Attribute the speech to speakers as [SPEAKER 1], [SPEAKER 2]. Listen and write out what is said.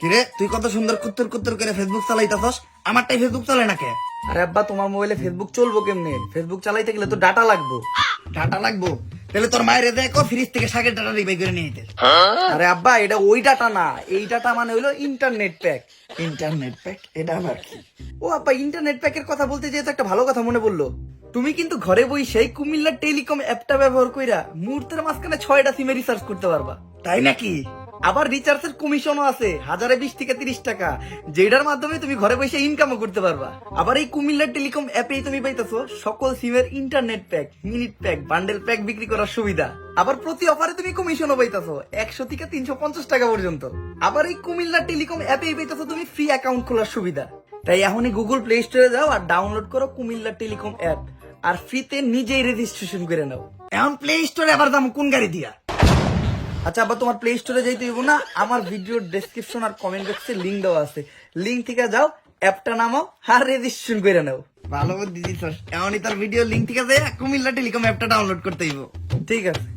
[SPEAKER 1] কিরে তুই কত সুন্দর কুত্তর কুত্তর করে ফেসবুক চালাইতাছস, আমারটাই ফেসবুক চলে না কে?
[SPEAKER 2] আরে আব্বা, তোমার মোবাইলে ফেসবুক চলবো কেমনে? ফেসবুক চালাইতে গেলে তো ডাটা লাগবে।
[SPEAKER 1] ডাটা লাগবো? তাহলে তোর মায়ের দেখো ফ্রিজ থেকে শাকের ডাটা রিবাই করে নিয়ে যেতে।
[SPEAKER 2] আরে আব্বা, এটা ওই ডাটা না, এই ডাটা মানে হইলো ইন্টারনেট প্যাক।
[SPEAKER 1] Internet pack? এটা আবার কি?
[SPEAKER 2] ও আব্বা, ইন্টারনেট প্যাকের কথা বলতে যেহেতু একটা ভালো কথা মনে পড়লো। তুমি কিন্তু ঘরে বসেই কুমিল্লা টেলিকম অ্যাপটা ব্যবহার কইরা মুহূর্তের মাঝখানে 6টা সিমে রিচার্জ করতে পারবা।
[SPEAKER 1] তাই নাকি?
[SPEAKER 2] আবার রিচার্জের কমিশনও আছে 1020 থেকে 30 টাকা, যেটার মাধ্যমে তুমি ঘরে বসে ইনকামও করতে পারবা। আবার এই কুমিল্লা টেলিকম অ্যাপেই তুমি পাইতেছো সকল সিমের internet pack, minute pack, bundle pack বিক্রি করার সুবিধা। আবার প্রতি অফারে তুমি কমিশনও পাইতেছো 100 থেকে 350 টাকা পর্যন্ত। আবার এই কুমিল্লা টেলিকম অ্যাপেই পাইতেছো তুমি ফ্রি অ্যাকাউন্ট খোলার সুবিধা। তাই এখনই গুগল প্লে স্টোরে যাও আর ডাউনলোড করো কুমিল্লা টেলিকম অ্যাপ, আর ফ্রিতে নিজেই রেজিস্ট্রেশন করে নাও।
[SPEAKER 1] এখন প্লে স্টোরে আবার দাম কোন গাড়ি দিয়া?
[SPEAKER 2] আচ্ছা আবার তোমার প্লে স্টোরে যাইতে হইব না, আমার ভিডিওর ডেসক্রিপশন আর কমেন্ট বক্সে লিংক দেওয়া আছে, লিংক থেকে যাও, অ্যাপটা নামাও আর রেজিস্ট্রেশন করে নাও।
[SPEAKER 1] ভালো বুদ্ধি দিছস। এখনই তার ভিডিও লিঙ্ক থেকে যায় কুমিল্লা টেলিকম অ্যাপটা ডাউনলোড করতে হইব।
[SPEAKER 2] ঠিক আছে।